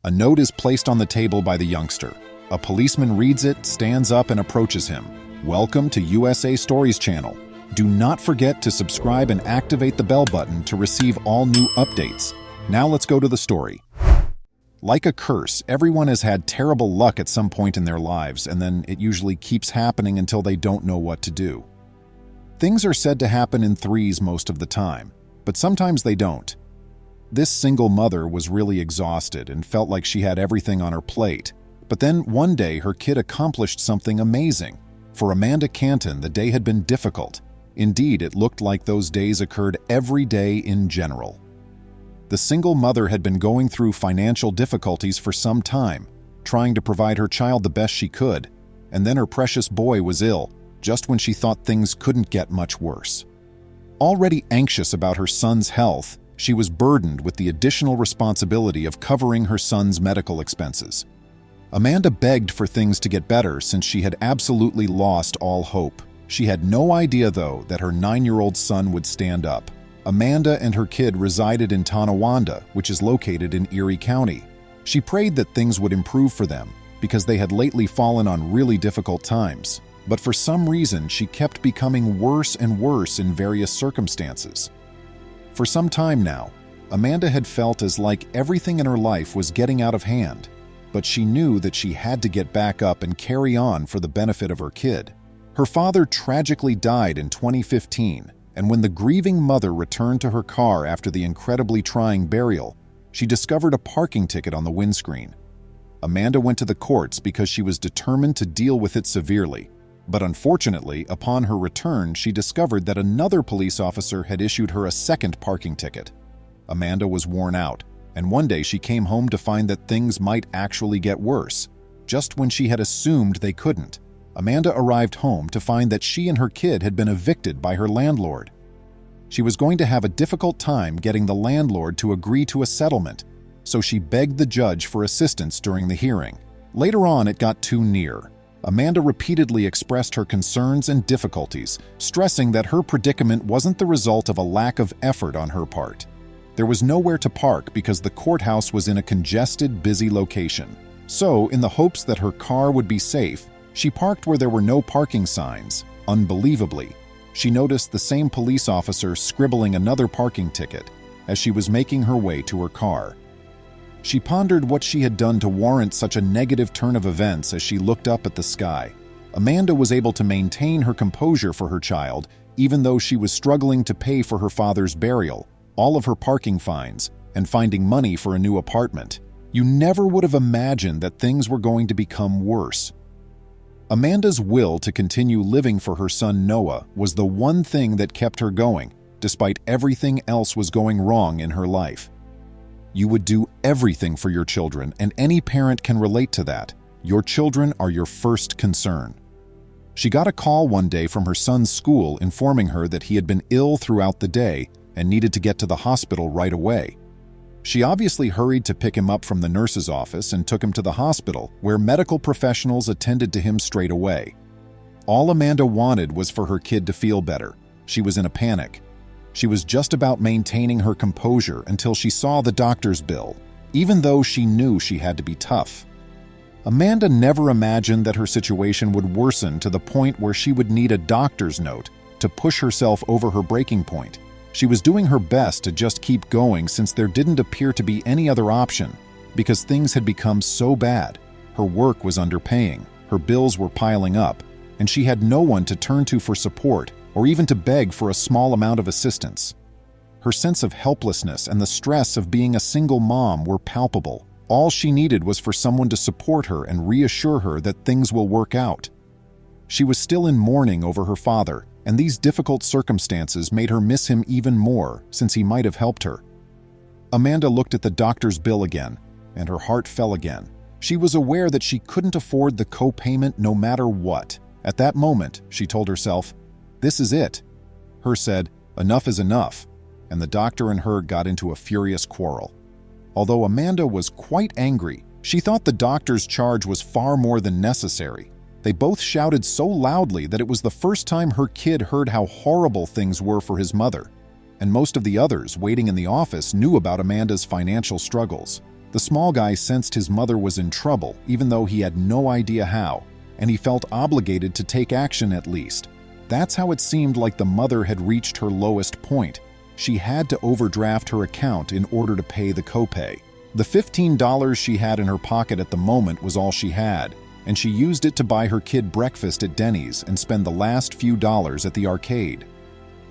A note is placed on the table by the youngster. A policeman reads it, stands up, and approaches him. "Welcome to USA Stories channel. Do not forget to subscribe and activate the bell button to receive all new updates." Now let's go to the story. Like a curse, everyone has had terrible luck at some point in their lives, and then it usually keeps happening until they don't know what to do. Things are said to happen in threes most of the time, but sometimes they don't. This single mother was really exhausted and felt like she had everything on her plate. But then one day her kid accomplished something amazing. For Amanda Canton, the day had been difficult. Indeed, it looked like those days occurred every day in general. The single mother had been going through financial difficulties for some time, trying to provide her child the best she could, and then her precious boy was ill, just when she thought things couldn't get much worse. Already anxious about her son's health, she was burdened with the additional responsibility of covering her son's medical expenses. Amanda begged for things to get better since she had absolutely lost all hope. She had no idea, though, that her 9-year-old son would stand up. Amanda and her kid resided in Tonawanda, which is located in Erie County. She prayed that things would improve for them because they had lately fallen on really difficult times. But for some reason, she kept becoming worse and worse in various circumstances. For some time now, Amanda had felt as like everything in her life was getting out of hand, but she knew that she had to get back up and carry on for the benefit of her kid. Her father tragically died in 2015, and when the grieving mother returned to her car after the incredibly trying burial, she discovered a parking ticket on the windscreen. Amanda went to the courts because she was determined to deal with it severely. But unfortunately, upon her return, she discovered that another police officer had issued her a second parking ticket. Amanda was worn out, and one day she came home to find that things might actually get worse. Just when she had assumed they couldn't, Amanda arrived home to find that she and her kid had been evicted by her landlord. She was going to have a difficult time getting the landlord to agree to a settlement, so she begged the judge for assistance during the hearing. Later on, it got too near. Amanda repeatedly expressed her concerns and difficulties, stressing that her predicament wasn't the result of a lack of effort on her part. There was nowhere to park because the courthouse was in a congested, busy location. So, in the hopes that her car would be safe, she parked where there were no parking signs. Unbelievably, she noticed the same police officer scribbling another parking ticket as she was making her way to her car. She pondered what she had done to warrant such a negative turn of events as she looked up at the sky. Amanda was able to maintain her composure for her child, even though she was struggling to pay for her father's burial, all of her parking fines, and finding money for a new apartment. You never would have imagined that things were going to become worse. Amanda's will to continue living for her son Noah was the one thing that kept her going, despite everything else was going wrong in her life. You would do everything for your children, and any parent can relate to that. Your children are your first concern. She got a call one day from her son's school informing her that he had been ill throughout the day and needed to get to the hospital right away. She obviously hurried to pick him up from the nurse's office and took him to the hospital, where medical professionals attended to him straight away. All Amanda wanted was for her kid to feel better. She was in a panic. She was just about maintaining her composure until she saw the doctor's bill, even though she knew she had to be tough. Amanda never imagined that her situation would worsen to the point where she would need a doctor's note to push herself over her breaking point. She was doing her best to just keep going since there didn't appear to be any other option, because things had become so bad. Her work was underpaying, her bills were piling up, and she had no one to turn to for support or even to beg for a small amount of assistance. Her sense of helplessness and the stress of being a single mom were palpable. All she needed was for someone to support her and reassure her that things will work out. She was still in mourning over her father, and these difficult circumstances made her miss him even more since he might have helped her. Amanda looked at the doctor's bill again, and her heart fell again. She was aware that she couldn't afford the co-payment no matter what. At that moment, she told herself, "This is it." Her said, "Enough is enough," and the doctor and her got into a furious quarrel. Although Amanda was quite angry, she thought the doctor's charge was far more than necessary. They both shouted so loudly that it was the first time her kid heard how horrible things were for his mother, and most of the others waiting in the office knew about Amanda's financial struggles. The small guy sensed his mother was in trouble, even though he had no idea how, and he felt obligated to take action at least. That's how it seemed like the mother had reached her lowest point. She had to overdraft her account in order to pay the copay. The $15 she had in her pocket at the moment was all she had, and she used it to buy her kid breakfast at Denny's and spend the last few dollars at the arcade.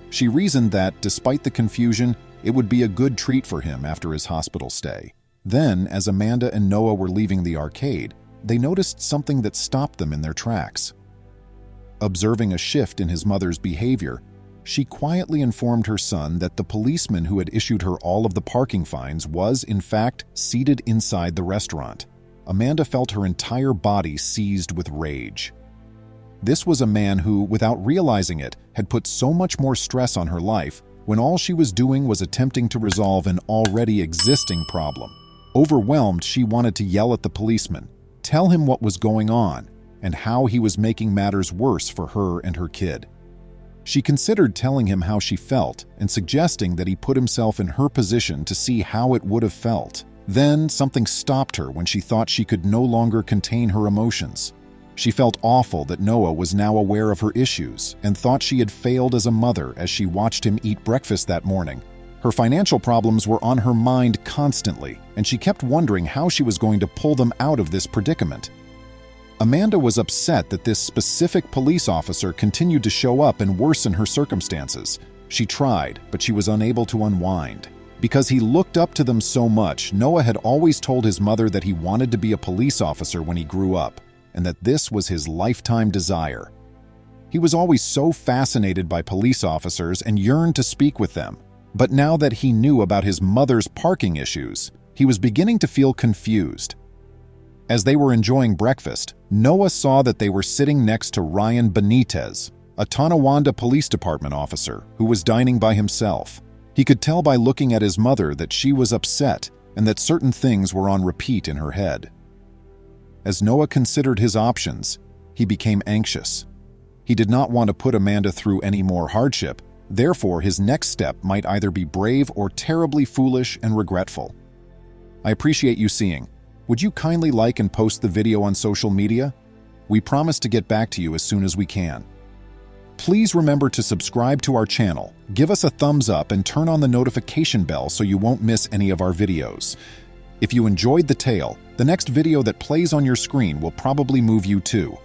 She reasoned that, despite the confusion, it would be a good treat for him after his hospital stay. Then, as Amanda and Noah were leaving the arcade, they noticed something that stopped them in their tracks. Observing a shift in his mother's behavior, she quietly informed her son that the policeman who had issued her all of the parking fines was, in fact, seated inside the restaurant. Amanda felt her entire body seized with rage. This was a man who, without realizing it, had put so much more stress on her life when all she was doing was attempting to resolve an already existing problem. Overwhelmed, she wanted to yell at the policeman, tell him what was going on, and how he was making matters worse for her and her kid. She considered telling him how she felt and suggesting that he put himself in her position to see how it would have felt. Then something stopped her when she thought she could no longer contain her emotions. She felt awful that Noah was now aware of her issues and thought she had failed as a mother as she watched him eat breakfast that morning. Her financial problems were on her mind constantly, and she kept wondering how she was going to pull them out of this predicament. Amanda was upset that this specific police officer continued to show up and worsen her circumstances. She tried, but she was unable to unwind. Because he looked up to them so much, Noah had always told his mother that he wanted to be a police officer when he grew up, and that this was his lifetime desire. He was always so fascinated by police officers and yearned to speak with them. But now that he knew about his mother's parking issues, he was beginning to feel confused. As they were enjoying breakfast, Noah saw that they were sitting next to Ryan Benitez, a Tonawanda Police Department officer who was dining by himself. He could tell by looking at his mother that she was upset and that certain things were on repeat in her head. As Noah considered his options, he became anxious. He did not want to put Amanda through any more hardship. Therefore, his next step might either be brave or terribly foolish and regretful. I appreciate you seeing. Would you kindly like and post the video on social media? We promise to get back to you as soon as we can. Please remember to subscribe to our channel, give us a thumbs up, and turn on the notification bell so you won't miss any of our videos. If you enjoyed the tale, the next video that plays on your screen will probably move you too.